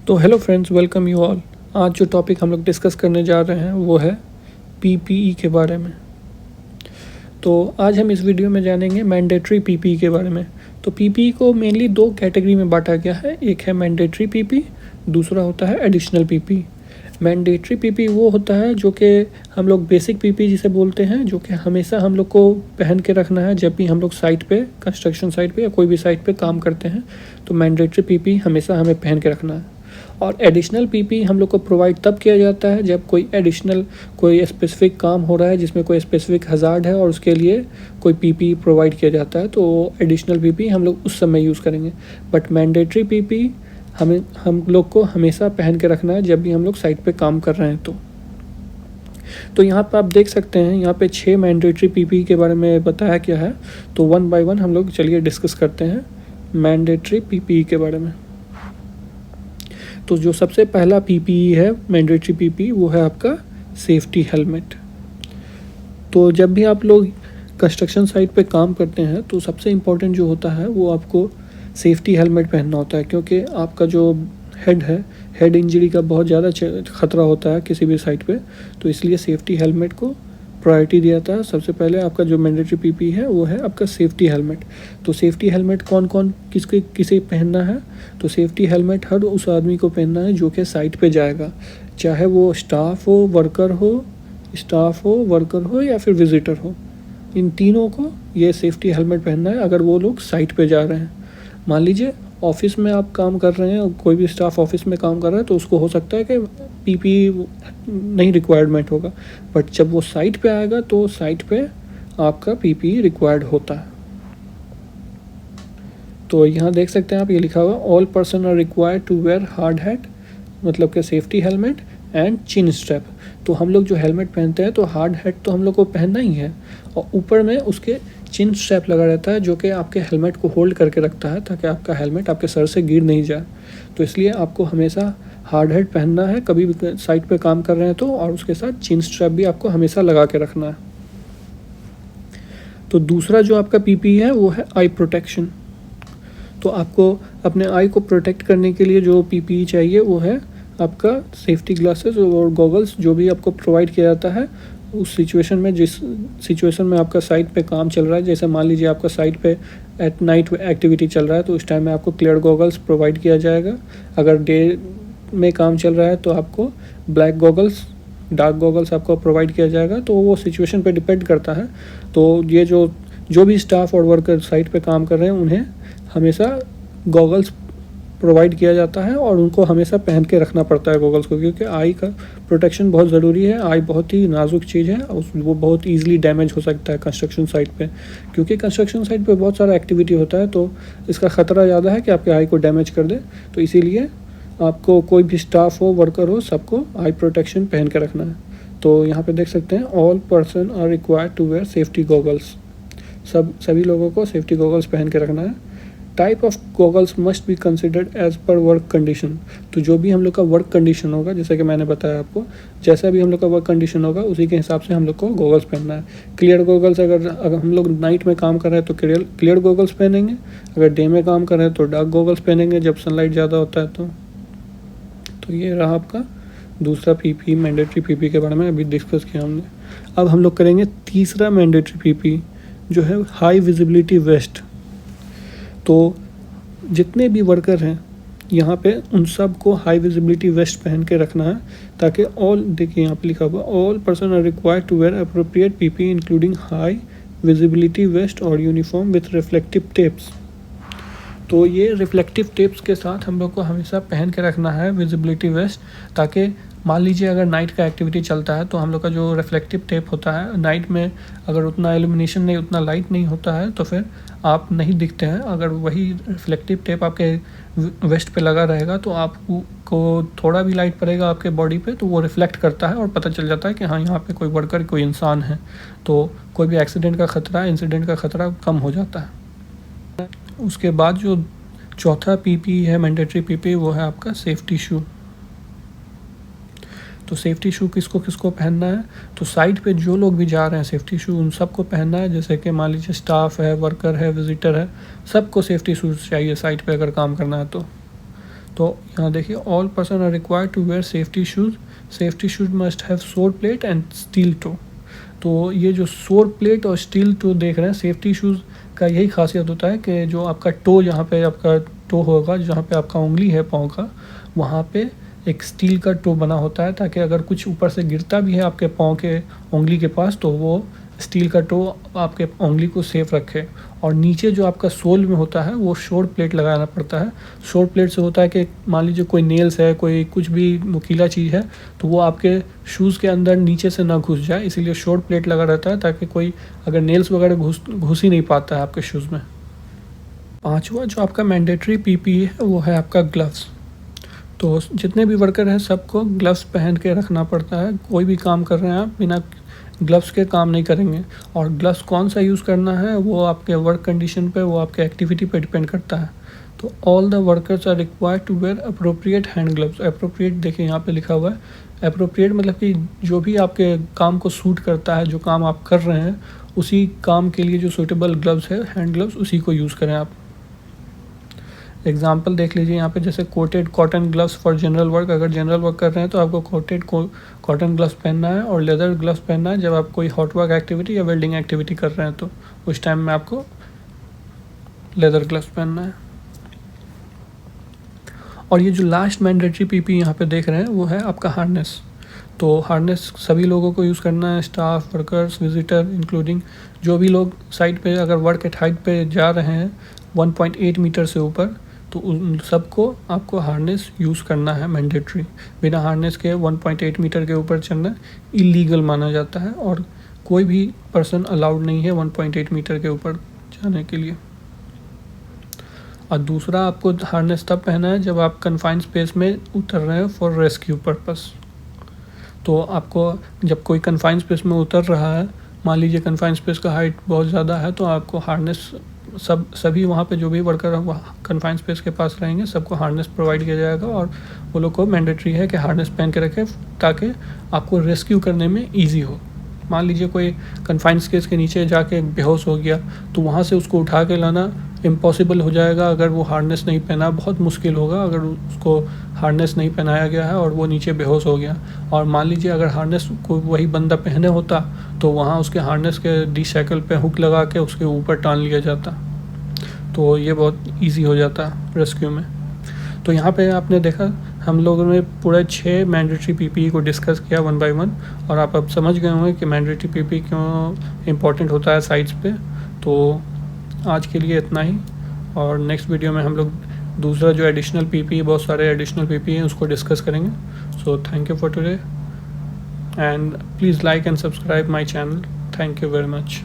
तो hello friends, welcome you all. आज जो टॉपिक हम लोग डिस्कस करने जा रहे हैं वो है पीपीई के बारे में। तो आज हम इस वीडियो में जानेंगे मैंडेटरी पीपीई के बारे में। तो पीपीई को मेनली दो कैटेगरी में बांटा गया है, एक है मैंडेटरी पीपीई, दूसरा होता है एडिशनल पीपीई। मैंडेटरी पीपीई वो होता है जो कि हम लोग बेसिक पीपीई जिसे बोलते हैं, जो कि हमेशा हम लोग को पहन के रखना है जब भी हम लोग साइट पे, कंस्ट्रक्शन साइट पे या कोई भी साइट पे काम करते हैं। तो मैंडेटरी पीपीई हमेशा हमें पहन के रखना है। और एडिशनल पीपी हम लोग को प्रोवाइड तब किया जाता है जब कोई स्पेसिफिक काम हो रहा है जिसमें कोई स्पेसिफिक हज़ार्ड है और उसके लिए कोई पीपी प्रोवाइड किया जाता है, तो एडिशनल पीपी हम लोग उस समय यूज़ करेंगे। बट मैंडेटरी पीपी हम लोग को हमेशा पहन के रखना है जब भी हम लोग साइट पे काम कर रहे हैं। तो यहाँ पे आप देख सकते हैं, यहाँ पे 6 मैंडेटरी पीपी के बारे में बताया क्या है। तो वन बाय वन हम लोग चलिए डिस्कस करते हैं मैंडेटरी पीपी के बारे में। तो जो सबसे पहला पीपीई है मैंडेटरी पीपीई, वो है आपका सेफ्टी हेलमेट। तो जब भी आप लोग कंस्ट्रक्शन साइट पे काम करते हैं तो सबसे इम्पोर्टेंट जो होता है वो आपको सेफ्टी हेलमेट पहनना होता है, क्योंकि आपका जो हेड इंजरी का बहुत ज़्यादा ख़तरा होता है किसी भी साइट पे। तो इसलिए सेफ्टी हेलमेट को प्रायोरिटी दिया था। सबसे पहले आपका जो मैंडेटरी पीपी है वो है आपका सेफ्टी हेलमेट। तो सेफ्टी हेलमेट कौन कौन किसे पहनना है? तो सेफ्टी हेलमेट हर उस आदमी को पहनना है जो कि साइट पे जाएगा, चाहे वो स्टाफ हो, वर्कर हो या फिर विजिटर हो। इन तीनों को ये सेफ्टी हेलमेट पहनना है अगर वो लोग साइट पे जा रहे हैं। मान लीजिए ऑफिस में आप काम कर रहे हैं, कोई भी स्टाफ ऑफिस में काम कर रहा है, तो उसको हो सकता है कि पीपी नहीं रिक्वायरमेंट होगा, बट जब वो साइट पे आएगा तो साइट पे आपका पीपी रिक्वायर्ड होता है। तो यहाँ देख सकते हैं आप, ये लिखा हुआ all person are required to wear hard hat, मतलब कि safety helmet and chin strap. तो हम लोग जो हेलमेट पहनते हैं तो हार्ड हैट तो हम लोग को पहनना ही है, और ऊपर में उसके चिन स्ट्रैप लगा रहता है जो कि आपके हेलमेट को होल्ड करके रखता है ताकि आपका हेलमेट आपके सर से गिर नहीं जाए। तो इसलिए आपको हमेशा हार्ड हैट पहनना है कभी भी साइट पे काम कर रहे हैं तो, और उसके साथ चिन स्ट्रैप भी आपको हमेशा लगा के रखना है। तो दूसरा जो आपका पीपी है वो है आई प्रोटेक्शन। तो आपको अपने आई को प्रोटेक्ट करने के लिए जो पीपी चाहिए वो है आपका सेफ्टी ग्लासेस और गॉगल्स, जो भी आपको प्रोवाइड किया जाता है उस सिचुएशन में, जिस सिचुएशन में आपका साइट पे काम चल रहा है। जैसे मान लीजिए आपका साइट पे एट नाइट एक्टिविटी चल रहा है तो उस टाइम में आपको क्लियर गॉगल्स प्रोवाइड किया जाएगा। अगर डे में काम चल रहा है तो आपको ब्लैक गॉगल्स, डार्क गॉगल्स आपको प्रोवाइड किया जाएगा। तो वो सिचुएशन पे डिपेंड करता है। तो ये जो भी स्टाफ और वर्कर साइट पे काम कर रहे हैं उन्हें हमेशा गॉगल्स प्रोवाइड किया जाता है और उनको हमेशा पहन के रखना पड़ता है गॉगल्स को, क्योंकि आई का प्रोटेक्शन बहुत ज़रूरी है। आई बहुत ही नाजुक चीज़ है, वो बहुत ईजिली डैमेज हो सकता है कंस्ट्रक्शन साइट पे, क्योंकि कंस्ट्रक्शन साइट पे बहुत सारा एक्टिविटी होता है तो इसका ख़तरा ज़्यादा है कि आपके आई को डैमेज कर दे। तो इसीलिए आपको कोई भी स्टाफ हो, वर्कर हो, सबको आई प्रोटेक्शन पहन के रखना है। तो यहाँ पे देख सकते हैं all person are required to wear safety goggles. सभी लोगों को सेफ्टी गॉगल्स पहन के रखना है। Type of goggles must be considered as per work condition. तो जो भी हम लोग का वर्क कंडीशन होगा, जैसे कि मैंने बताया आपको, जैसा भी हम लोग का वर्क कंडीशन होगा उसी के हिसाब से हम लोग को गॉगल्स पहनना है। क्लियर गॉगल्स अगर हम लोग नाइट में काम कर रहे हैं तो क्लियर गॉगल्स पहनेंगे, अगर डे में काम कर रहे हैं तो डार्क गॉगल्स पहनेंगे जब सनलाइट ज़्यादा होता है तो ये रहा आपका दूसरा पीपी, मैंडेटरी पीपी के बारे में अभी डिस्कस किया हमने। अब हम लोग करेंगे तीसरा मैंडेटरी पीपी, जो है हाई विजिबिलिटी वेस्ट। तो जितने भी वर्कर हैं यहाँ पे उन सब को हाई विजिबिलिटी वेस्ट पहन के रखना है, ताकि देखिए यहाँ पे लिखा हुआ all person are required to wear appropriate PP including high visibility vest और यूनिफॉर्म विथ रिफ्लेक्टिव टेप्स। तो ये रिफ्लेक्टिव टेप्स के साथ हम लोग को हमेशा पहन के रखना है विजिबिलिटी वेस्ट, ताकि मान लीजिए अगर नाइट का एक्टिविटी चलता है तो हम लोग का जो रिफ्लेक्टिव टेप होता है, नाइट में अगर उतना एल्यूमिनेशन नहीं, उतना लाइट नहीं होता है तो फिर आप नहीं दिखते हैं। अगर वही रिफ्लेक्टिव टेप आपके वेस्ट पे लगा रहेगा तो आपको थोड़ा भी लाइट पड़ेगा आपके बॉडी पे तो वो रिफ्लेक्ट करता है और पता चल जाता है कि हाँ यहाँ पे कोई वर्कर, कोई इंसान है। तो कोई भी एक्सीडेंट का ख़तरा, इंसिडेंट का ख़तरा कम हो जाता है। उसके बाद जो चौथा पीपी है मैंडेटरी पीपी, वो है आपका सेफ्टी शू। तो सेफ्टी शू किसको किसको पहनना है? तो साइट पे जो लोग भी जा रहे हैं सेफ्टी शू उन सबको पहनना है। जैसे कि मान लीजिए स्टाफ है, वर्कर है, विजिटर है, सबको सेफ्टी शूज़ चाहिए साइट पे अगर काम करना है तो यहाँ देखिए, all person are required to wear safety shoes, safety shoes must have sole plate and steel toe. तो ये जो सोर प्लेट और स्टील टो देख रहे हैं, सेफ्टी शूज़ का यही खासियत होता है कि जो आपका टो, जहाँ पे आपका टो होगा, जहाँ पे आपका उंगली है पाँव का, वहाँ पे एक स्टील का टो बना होता है, ताकि अगर कुछ ऊपर से गिरता भी है आपके पाँव के उंगली के पास, तो वो स्टील का टो आपके उंगली को सेफ रखे। और नीचे जो आपका सोल में होता है वो शोर प्लेट लगाना पड़ता है। शोर प्लेट से होता है कि मान लीजिए कोई नेल्स है, कोई कुछ भी नुकीला चीज़ है, तो वो आपके शूज़ के अंदर नीचे से ना घुस जाए, इसीलिए शोर प्लेट लगा रहता है, ताकि कोई अगर नेल्स वगैरह घुस ही नहीं पाता है आपके शूज़ में। पाँचवा जो आपका मैंडेटरी पीपीई है वो है आपका ग्लव्स। तो जितने भी वर्कर हैं सबको ग्लव्स पहन के रखना पड़ता है। कोई भी काम कर रहे हैं आप, बिना ग्लव्स के काम नहीं करेंगे। और ग्लव्स कौन सा यूज़ करना है वो आपके वर्क कंडीशन पे, वो आपके एक्टिविटी पे डिपेंड करता है। तो all the workers are required to wear appropriate hand gloves. Appropriate देखिए यहाँ पे लिखा हुआ है, अप्रोप्रिएट मतलब कि जो भी आपके काम को सूट करता है, जो काम आप कर रहे हैं उसी काम के लिए जो सूटेबल ग्लव्स है, हैंड ग्लव्स, उसी को यूज़ करें आप। एग्जाम्पल देख लीजिए यहाँ पे, जैसे coated cotton gloves for general work. अगर जनरल वर्क कर रहे हैं तो आपको कोटेड कॉटन ग्लव्स पहनना है, और लेदर ग्लव्स पहनना है जब आप कोई हॉट वर्क एक्टिविटी या वेल्डिंग एक्टिविटी कर रहे हैं, तो उस टाइम में आपको लेदर ग्लव्स पहनना है। और ये जो लास्ट मैंडेटरी पीपी यहाँ पे देख रहे हैं वो है आपका हार्नेस। तो हार्नेस सभी लोगों को यूज़ करना है, स्टाफ, वर्कर्स, विजिटर, इंक्लूडिंग जो भी लोग साइट पे अगर वर्क एट हाइट पे जा रहे हैं 1.8 मीटर से ऊपर, तो उन सबको आपको हार्नेस यूज़ करना है मैंडेटरी। बिना हार्नेस के 1.8 मीटर के ऊपर चलना इलीगल माना जाता है, और कोई भी पर्सन अलाउड नहीं है 1.8 मीटर के ऊपर जाने के लिए। और दूसरा, आपको हार्नेस तब पहना है जब आप कन्फाइंड स्पेस में उतर रहे हो फॉर रेस्क्यू पर्पस। तो आपको जब कोई कन्फाइंड स्पेस में उतर रहा है, मान लीजिए कन्फाइंड स्पेस का हाइट बहुत ज़्यादा है, तो आपको हार्नेस सभी वहाँ पे जो भी वर्कर वहाँ कन्फाइंड स्पेस के पास रहेंगे सबको हार्नेस प्रोवाइड किया जाएगा, और वो लोग को मैंडेटरी है कि हार्नेस पहन के रखें, ताकि आपको रेस्क्यू करने में ईजी हो। मान लीजिए कोई कन्फाइंड स्पेस के नीचे जाके बेहोश हो गया, तो वहाँ से उसको उठा के लाना इम्पॉसिबल हो जाएगा अगर वो हार्नेस नहीं पहना, बहुत मुश्किल होगा अगर उसको हार्नेस नहीं पहनाया गया है और वो नीचे बेहोश हो गया। और मान लीजिए अगर हार्नेस को वही बंदा पहने होता, तो वहाँ उसके हार्नेस के डी साइकिल पे हुक लगा के उसके ऊपर टान लिया जाता, तो ये बहुत ईजी हो जाता रेस्क्यू में। तो यहाँ पे आपने देखा, हम लोगों ने पूरे 6 मैंडेटरी पीपीई को डिस्कस किया 1 बाय 1, और आप अब समझ गए होंगे कि मैंडेटरी पीपीई क्यों इम्पोर्टेंट होता है साइट्स पे। तो आज के लिए इतना ही, और नेक्स्ट वीडियो में हम लोग दूसरा जो एडिशनल पीपीई, बहुत सारे एडिशनल पीपीई हैं, उसको डिस्कस करेंगे। So thank you for today, and please like and subscribe my channel. Thank you very much.